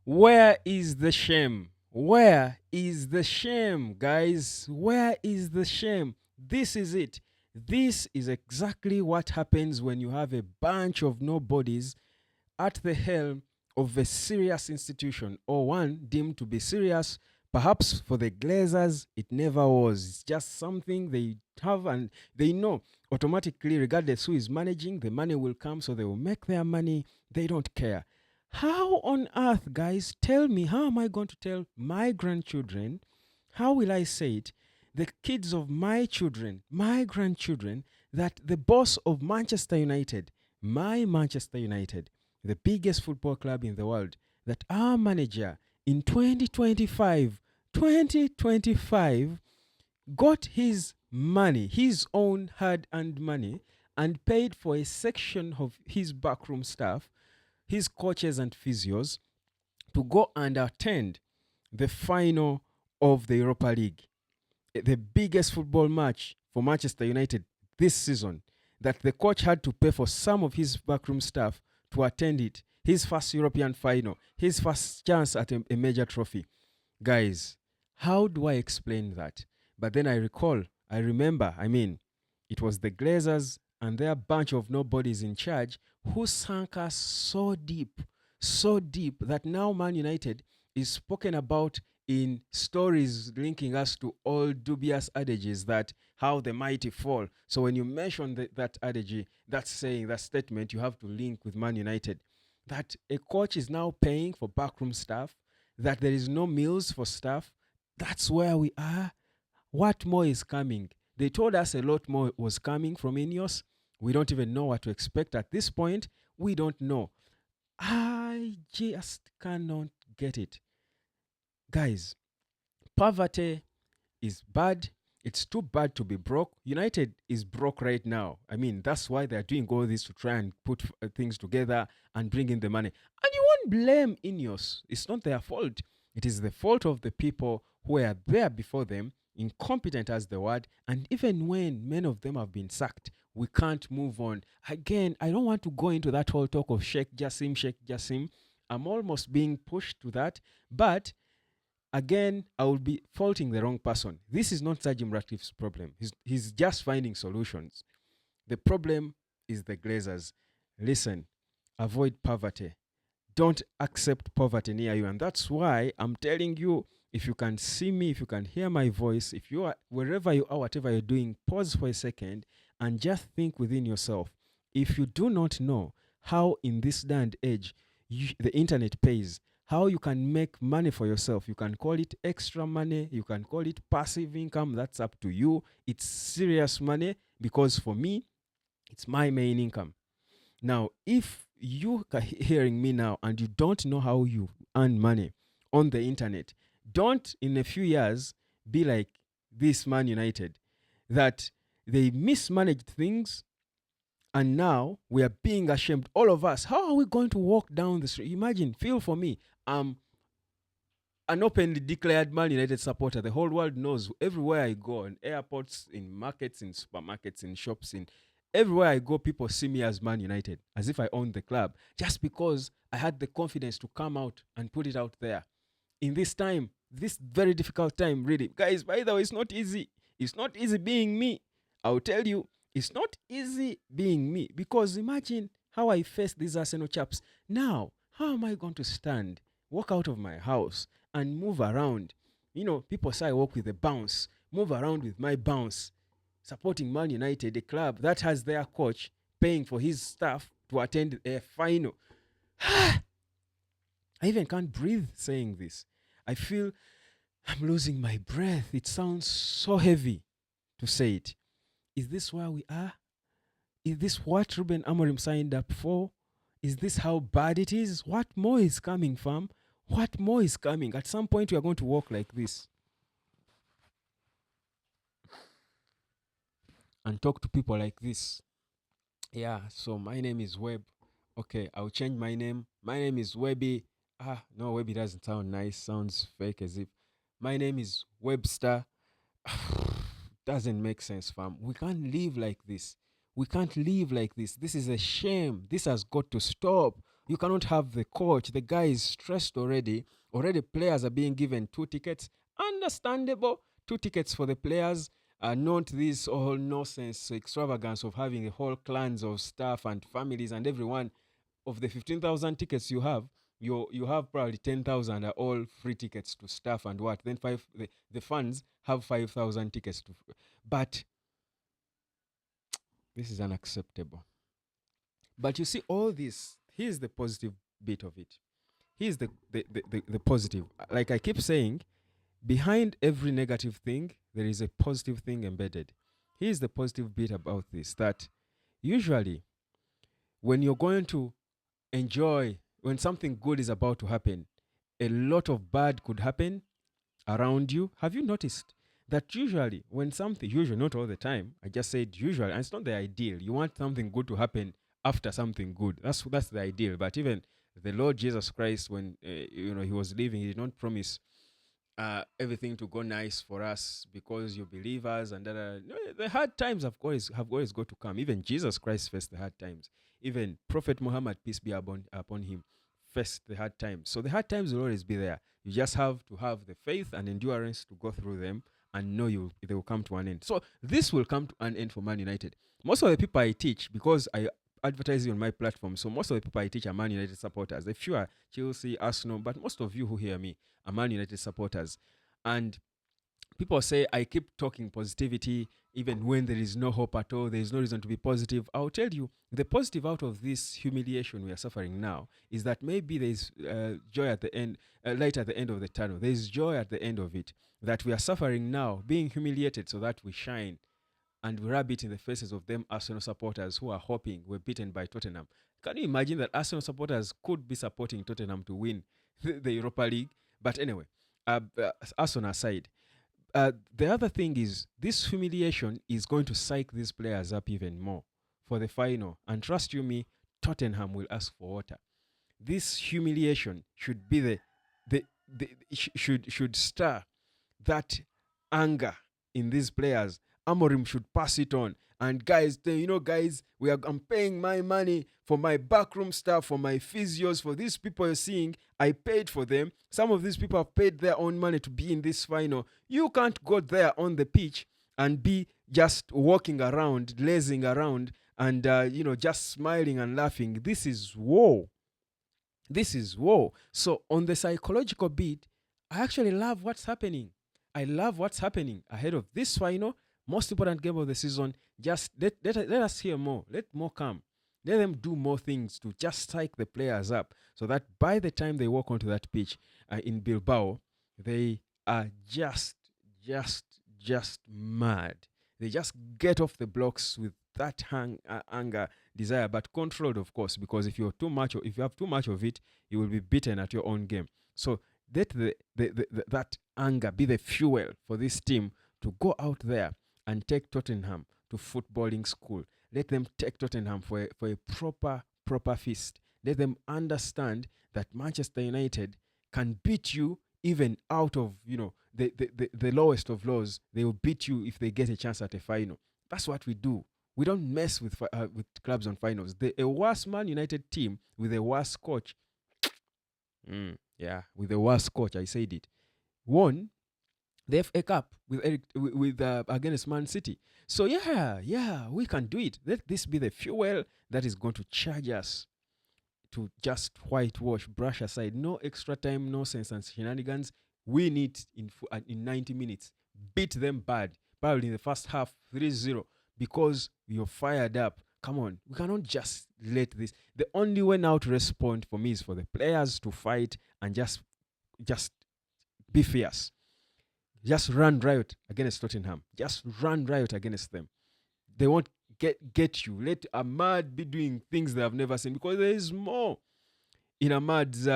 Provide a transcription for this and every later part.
Where is the shame? Where is the shame, guys? Where is the shame? This is it. This is exactly what happens when you have a bunch of nobodies at the helm of a serious institution, or one deemed to be serious. Perhaps for the Glazers, it never was. It's just something they have and they know automatically, regardless who is managing, the money will come, so they will make their money. They don't care. How on earth, guys, tell me, how am I going to tell my grandchildren? How will I say it? The kids of my children, my grandchildren, that the boss of Manchester United, my Manchester United, the biggest football club in the world, that our manager in 2025 got his money, his own hard earned money, and paid for a section of his backroom staff, his coaches and physios, to go and attend the final of the Europa League, the biggest football match for Manchester United this season, that the coach had to pay for some of his backroom staff to attend it. His first European final, his first chance at a major trophy. Guys, how do I explain that? But then I remember, it was the Glazers and their bunch of nobodies in charge who sank us so deep that now Man United is spoken about in stories linking us to all dubious adages that how the mighty fall. So when you mention that adage, that saying, that statement, you have to link with Man United. That a coach is now paying for backroom staff, that there is no meals for staff. That's where we are. What more is coming? They told us a lot more was coming from Ineos. We don't even know what to expect at this point. We don't know. I just cannot get it. Guys, poverty is bad. It's too bad to be broke. United is broke right now. That's why they're doing all this to try and put things together and bring in the money. And you won't blame Ineos. It's not their fault. It is the fault of the people who were there before them, incompetent as the word. And even when many of them have been sacked, we can't move on. Again, I don't want to go into that whole talk of Sheikh Jassim. I'm almost being pushed to that. But again, I will be faulting the wrong person. This is not Sajim Ratcliffe's problem. He's just finding solutions. The problem is the Glazers. Listen, avoid poverty. Don't accept poverty near you. And that's why I'm telling you, if you can see me, if you can hear my voice, if you are, wherever you are, whatever you're doing, pause for a second and just think within yourself. If you do not know how in this day and age the internet pays, how you can make money for yourself, you can call it extra money, you can call it passive income, that's up to you. It's serious money, because for me, it's my main income. Now, if you are hearing me now and you don't know how you earn money on the internet, don't in a few years be like this Man United, that they mismanaged things and now we are being ashamed. All of us, how are we going to walk down the street? Imagine, feel for me, I'm an openly declared Man United supporter. The whole world knows. Everywhere I go, in airports, in markets, in supermarkets, in shops, in everywhere I go, people see me as Man United, as if I own the club, just because I had the confidence to come out and put it out there. In this time, this very difficult time, really. Guys, by the way, it's not easy. It's not easy being me. I'll tell you, it's not easy being me, because imagine how I face these Arsenal chaps. Now, how am I going to stand, walk out of my house, and move around? People say I walk with a bounce, move around with my bounce, supporting Man United, a club that has their coach paying for his staff to attend a final. I even can't breathe saying this. I feel I'm losing my breath. It sounds so heavy to say it. Is this where we are? Is this what Ruben Amorim signed up for? Is this how bad it is? What more is coming, fam? What more is coming? At some point, we are going to walk like this and talk to people like this. Yeah, so my name is Webb. Okay, I'll change my name. My name is Webby. No, Webby doesn't sound nice. Sounds fake as if. My name is Webster. Doesn't make sense, fam. We can't live like this. We can't live like this. This is a shame. This has got to stop. You cannot have the coach. The guy is stressed already. Already, players are being given 2 tickets. Understandable. 2 tickets for the players. Not this whole nonsense extravagance of having a whole clans of staff and families and everyone. Of the 15,000 tickets you have, you have probably 10,000 are all free tickets to staff and what. Then the fans have 5,000 tickets to. But this is unacceptable. But you see, all this, here's the positive bit of it. Here's the positive. Like I keep saying, behind every negative thing, there is a positive thing embedded. Here's the positive bit about this, that usually when you're going to enjoy, when something good is about to happen, a lot of bad could happen around you. Have you noticed that usually when something, usually not all the time, I just said usually, and it's not the ideal. You want something good to happen after something good. That's the ideal. But even the Lord Jesus Christ, when he was leaving, he did not promise everything to go nice for us because you believers and that. No, the hard times have always got to come. Even Jesus Christ faced the hard times. Even Prophet Muhammad, peace be upon him, faced the hard times. So the hard times will always be there. You just have to have the faith and endurance to go through them and know they will come to an end. So this will come to an end for Man United. Most of the people I teach, because I advertise on my platform, so most of the people I teach are Man United supporters. A few are Chelsea, Arsenal, but most of you who hear me are Man United supporters. And people say I keep talking positivity even when there is no hope at all, there is no reason to be positive. I'll tell you, the positive out of this humiliation we are suffering now is that maybe there is joy at the end, light at the end of the tunnel. There is joy at the end of it, that we are suffering now, being humiliated so that we shine and we rub it in the faces of them Arsenal supporters who are hoping we're beaten by Tottenham. Can you imagine that Arsenal supporters could be supporting Tottenham to win the Europa League? But anyway, Arsenal aside, the other thing is this humiliation is going to psych these players up even more for the final. And trust you me, Tottenham will ask for water. This humiliation should be should stir that anger in these players. Amorim should pass it on. And guys, guys, I'm paying my money for my backroom staff, for my physios, for these people you're seeing. I paid for them. Some of these people have paid their own money to be in this final. You can't go there on the pitch and be just walking around, lazing around, and just smiling and laughing. This is war. This is war. So on the psychological beat, I actually love what's happening. I love what's happening ahead of this final, most important game of the season. Just let us hear more. Let more come. Let them do more things to just psych the players up so that by the time they walk onto that pitch in Bilbao, they are just mad. They just get off the blocks with that anger, desire, but controlled, of course, because if you have too much of it, you will be beaten at your own game. So let that anger be the fuel for this team to go out there and take Tottenham to footballing school. Let them take Tottenham for a proper feast. Let them understand that Manchester United can beat you even out of the lowest of lows. They will beat you if they get a chance at a final. That's what we do. We don't mess with clubs on finals. A worse Man United team with a worse coach. With a worse coach, I said it. Won the FA Cup with against Man City. So we can do it. Let this be the fuel that is going to charge us to just whitewash, brush aside. No extra time, no sense and shenanigans. Win it in 90 minutes. Beat them bad. Probably in the first half, 3-0. Because you're fired up. Come on. We cannot just let this. The only way now to respond for me is for the players to fight and just be fierce. Just run riot against Tottenham. Just run riot against them. They won't get you. Let Ahmad be doing things they have never seen, because there is more in Ahmad's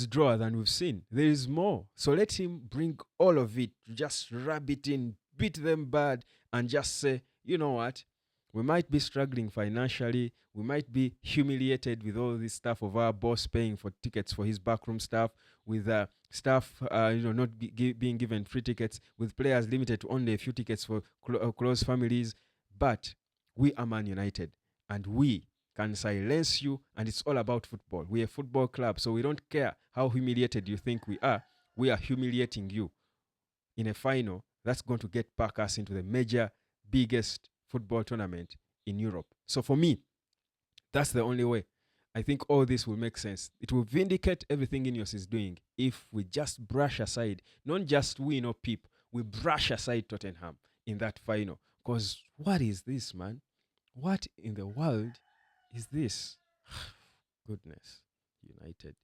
drawer than we've seen. There is more. So let him bring all of it. Just rub it in, beat them bad, and just say, you know what? We might be struggling financially. We might be humiliated with all this stuff of our boss paying for tickets for his backroom staff, with staff not being given free tickets, with players limited to only a few tickets for close families. But we are Man United, and we can silence you, and it's all about football. We're a football club, so we don't care how humiliated you think we are. We are humiliating you in a final that's going to get back us into the major, biggest football tournament in Europe. So for me, that's the only way. I think all this will make sense. It will vindicate everything Ineos is doing if we just brush aside, not just win or peep, we brush aside Tottenham in that final. Because what is this, man? What in the world is this? Goodness. United.